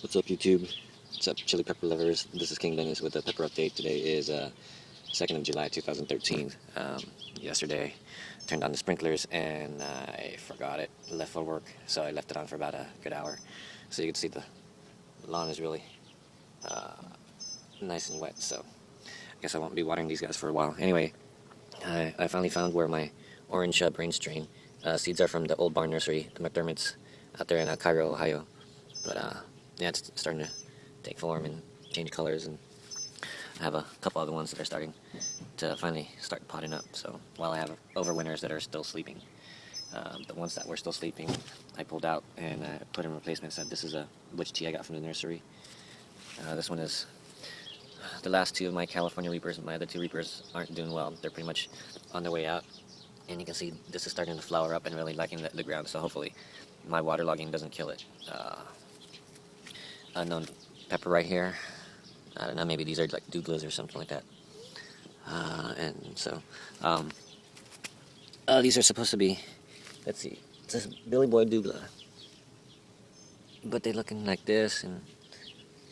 What's up, YouTube? What's up, chili pepper lovers? This is King Dennis with the pepper update. Today is 2nd of July 2013. Yesterday, turned on the sprinklers and I forgot it, left for work, so I left it on for about a good hour. So you can see the lawn is really nice and wet, so I guess I won't be watering these guys for a while. Anyway, I finally found where my orange brain strain seeds are from the old barn nursery, the McDermott's, out there in Cairo, Ohio. But yeah, it's starting to take form and change colors, and I have a couple other ones that are starting to finally start potting up. So while I have overwinters that are still sleeping, the ones that were still sleeping I pulled out and I put in replacements. This is a witch tea I got from the nursery. This one is the last two of my California Reapers. My other two Reapers aren't doing well. They're pretty much on their way out, and you can see this is starting to flower up and really liking the ground, so hopefully my waterlogging doesn't kill it. Unknown pepper right here. I don't know, maybe these are like Douglas or something like that. And so these are supposed to be, let's see, it says Billy Boy Douglas, but they're looking like this, and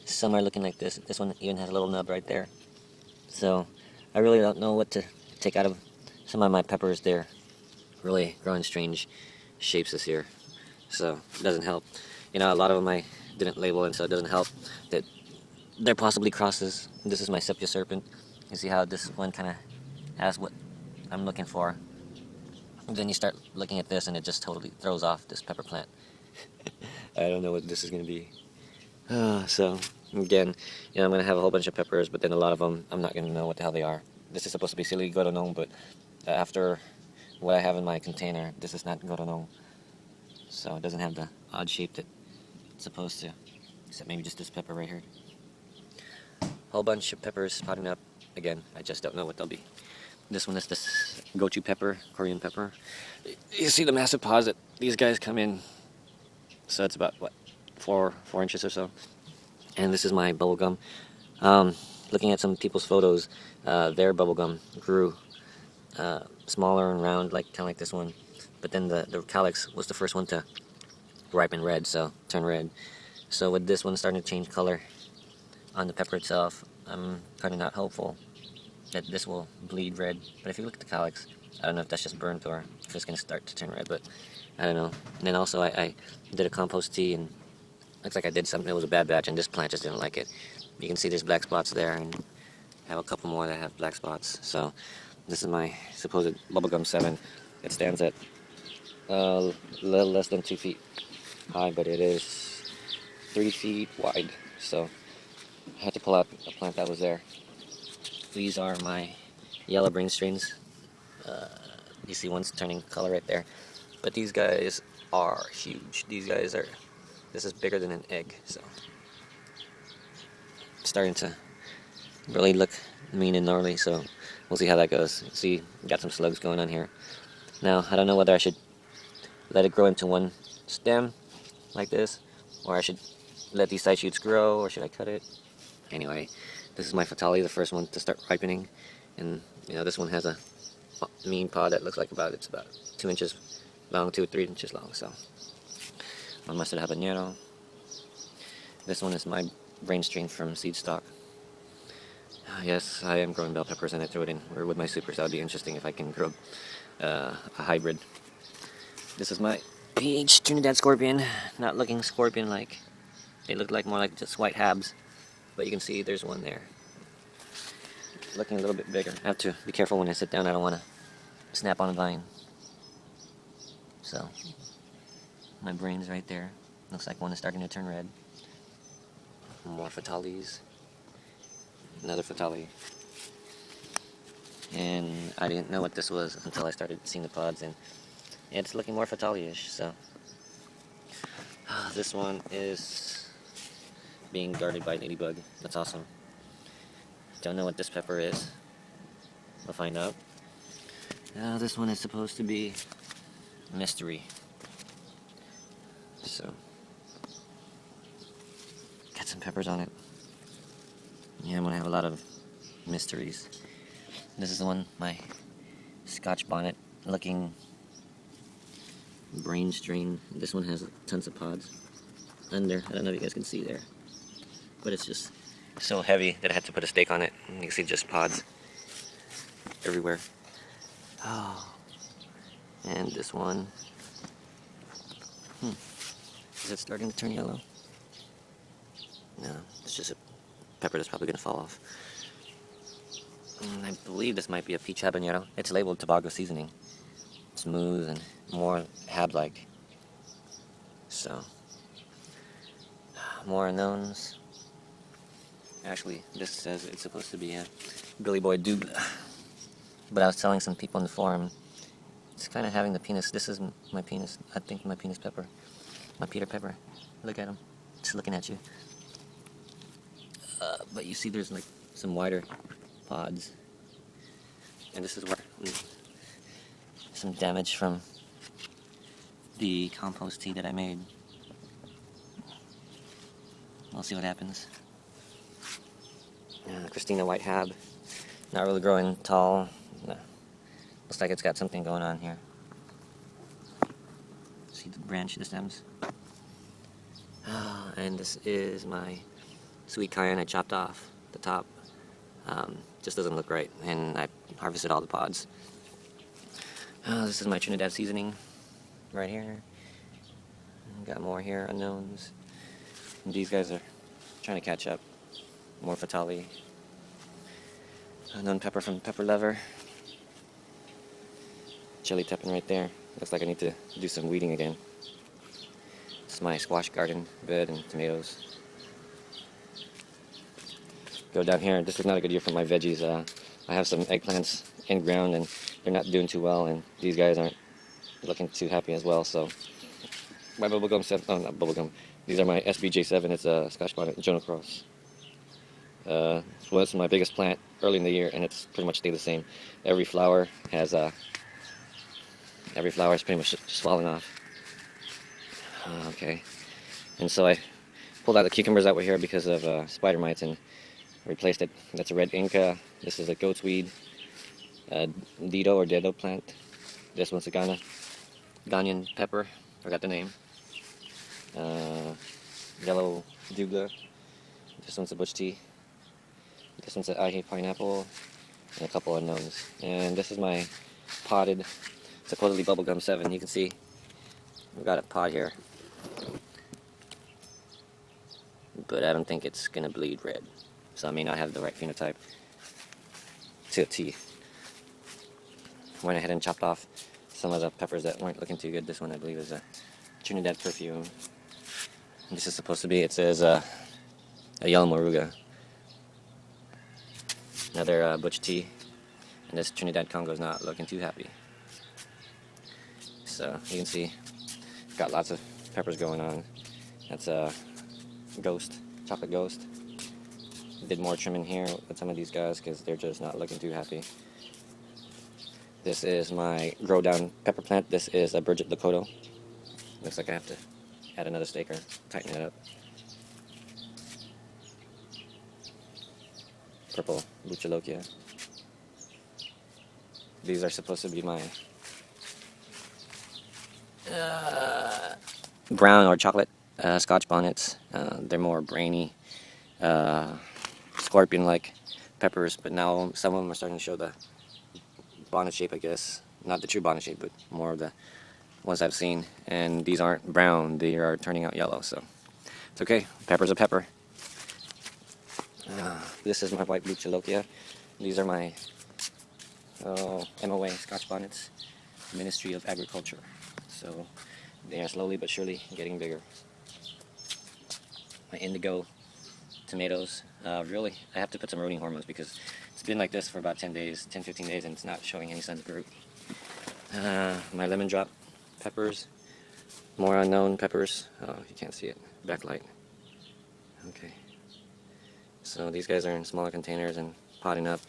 some are looking like this. This one even has a little nub right there. So I really don't know what to take out of some of my peppers. They're really growing strange shapes this year, so it doesn't help. You know, a lot of them I didn't label, and so it doesn't help that they're possibly crosses. This is my sepia serpent. You see how this one kind of has what I'm looking for. And then you start looking at this and it just totally throws off this pepper plant. I don't know what this is going to be. So again, you know, I'm going to have a whole bunch of peppers, but then a lot of them I'm not going to know what the hell they are. This is supposed to be silly goronong, but after what I have in my container, this is not goronong. So it doesn't have the odd shape that it's supposed to, except maybe just this pepper right here. Whole bunch of peppers potting up. Again, I just don't know what they'll be. This one is this gochu pepper, Korean pepper. You see the massive pods that these guys come in. So it's about, what, 4 inches or so. And this is my bubblegum. Looking at some people's photos, their bubblegum grew smaller and round, like kind of like this one. But then the calyx was the first one to ripen red, so turn red. So with this one starting to change color on the pepper itself, I'm kind of not hopeful that this will bleed red. But if you look at the calyx, I don't know if that's just burnt or if it's going to start to turn red, but I don't know. And then also I did a compost tea, and looks like I did something. It was a bad batch, and this plant just didn't like it. You can see there's black spots there, and I have a couple more that have black spots. So this is my supposed bubblegum 7. It stands at a little less than 2 feet high, but it is 3 feet wide. So I had to pull out a plant that was there. These are my yellow brain strains. You see one's turning color right there. But these guys are huge. These guys are, this is bigger than an egg. So it's starting to really look mean and gnarly. So we'll see how that goes. See, got some slugs going on here. Now, I don't know whether I should let it grow into one stem like this, or I should let these side shoots grow, or should I cut it? Anyway, this is my fatali, the first one to start ripening, and you know, this one has a mean pod that looks like it's about 2 inches long, 2 or 3 inches long. So one mustard habanero. This one is my brain strain from seed stock. Yes, I am growing bell peppers, and I threw it in or with my supers. That would be interesting if I can grow a hybrid. This is my peach Trinidad scorpion, not looking scorpion-like. They look like more like just white habs, but you can see there's one there. It's looking a little bit bigger. I have to be careful when I sit down. I don't want to snap on a vine. So my brain's right there. Looks like one is starting to turn red. More fatalis. Another fatali. And I didn't know what this was until I started seeing the pods, and it's looking more fatali-ish. So this one is being guarded by a ladybug. That's awesome. Don't know what this pepper is. We'll find out. This one is supposed to be mystery. So got some peppers on it. Yeah, I'm gonna have a lot of mysteries. This is the one, my Scotch bonnet looking brain strain. This one has tons of pods under. I don't know if you guys can see there. but it's just so heavy that I had to put a stake on it. You can see just pods everywhere. Oh, and this one. Is it starting to turn yellow? No, it's just a pepper that's probably going to fall off. I believe this might be a peach habanero. It's labeled Tobago seasoning. Smooth and more hab-like. So, more unknowns. Actually, this says it's supposed to be a Billy Boy Douglas. But I was telling some people in the forum, it's kind of having the penis. This is my penis. I think my penis pepper. My Peter Pepper. Look at him. Just looking at you. But you see there's like some wider pods. And this is where some damage from the compost tea that I made. We'll see what happens. Christina White Hab. Not really growing tall. No. Looks like it's got something going on here. See the branch, the stems. And this is my sweet cayenne. I chopped off the top. Just doesn't look right, and I harvested all the pods. This is my Trinidad seasoning right here. Got more here, unknowns. And these guys are trying to catch up. More fatali. Unknown pepper from Pepper Lever. Chili teppan right there. Looks like I need to do some weeding again. This is my squash garden bed and tomatoes. Go down here. This is not a good year for my veggies. I have some eggplants in ground and they're not doing too well, and these guys aren't looking too happy as well. So my bubblegum 7, oh not bubblegum, these are my SBJ7. It's a Scotch bonnet Jonah Cross. This was my biggest plant early in the year, and it's pretty much stayed the same. Every flower is pretty much just falling off. Okay, and so I pulled out the cucumbers that were here because of spider mites and replaced it. That's a red Inca. This is a goat's weed, Dido or Dedo plant. This one's a Ghanaian pepper. Forgot the name. Yellow Douglas. This one's a bush tea. This one's an Ahi pineapple, and a couple unknowns. And this is my potted, supposedly bubblegum 7. You can see we've got a pod here, but I don't think it's gonna bleed red. So I may not have the right phenotype to a T. Went ahead and chopped off some of the peppers that weren't looking too good. This one I believe is a Trinidad perfume. And this is supposed to be, it says a yellow moruga. Another butch tea. And this Trinidad Congo is not looking too happy. So you can see, got lots of peppers going on. That's a ghost, chocolate ghost. Did more trimming here with some of these guys because they're just not looking too happy. This is my grow down pepper plant. This is a Bridget Lakota. Looks like I have to add another stake or tighten it up. Purple Buchalokia. These are supposed to be my brown or chocolate Scotch bonnets. They're more brainy, scorpion-like peppers, but now some of them are starting to show the bonnet shape, I guess. Not the true bonnet shape, but more of the ones I've seen. And these aren't brown, they are turning out yellow, so it's okay. Pepper's a pepper. This is my white Buchalokia. These are my MOA Scotch bonnets, Ministry of Agriculture. So they are slowly but surely getting bigger. My indigo tomatoes. Really, I have to put some rooting hormones because it's been like this for about 10 days, 10-15 days, and it's not showing any signs of root. My lemon drop peppers. More unknown peppers. Oh, you can't see it. Backlight. Okay. So these guys are in smaller containers and potting up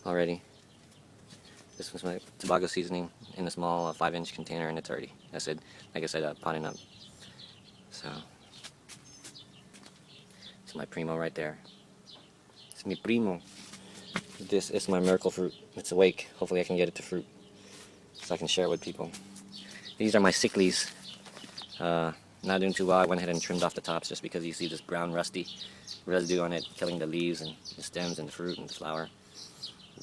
already. This one's my Tobago seasoning in a small 5-inch container, and it's already, like I said, potting up. So, it's my primo right there. It's mi primo. This is my miracle fruit. It's awake. Hopefully I can get it to fruit so I can share it with people. These are my sicklies. not doing too well. I went ahead and trimmed off the tops just because you see this brown rusty residue on it, killing the leaves and the stems and the fruit and the flower.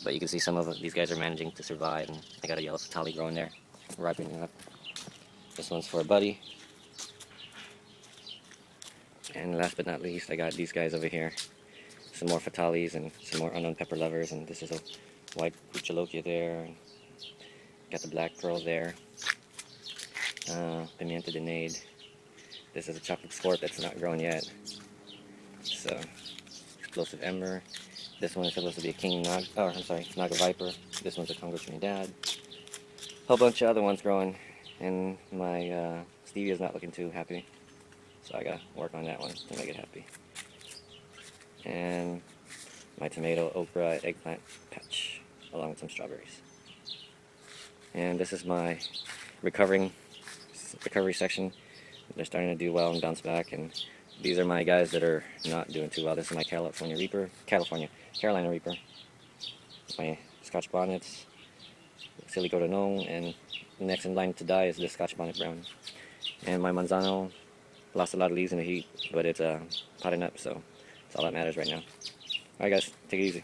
But you can see some of these guys are managing to survive, and I got a yellow fatale growing there, ripening up. This one's for a buddy. And last but not least, I got these guys over here. Some more fatales and some more unknown pepper lovers, and this is a white Puchalokia there. And got the black pearl there. Pimienta de Nade. This is a chocolate scorp that's not grown yet. So, explosive ember. This one is supposed to be a king Naga, Naga Viper. This one's a Congo Trinidad. Whole bunch of other ones growing, and my stevia is not looking too happy. So I gotta work on that one to make it happy. And my tomato, okra, eggplant patch, along with some strawberries. And this is my recovery section. They're starting to do well and bounce back. And these are my guys that are not doing too well. This is my Carolina Reaper. My Scotch bonnets, Silico de Nong, and next in line to die is this Scotch bonnet brown. And my Manzano lost a lot of leaves in the heat, but it's potting up, so that's all that matters right now. Alright guys, take it easy.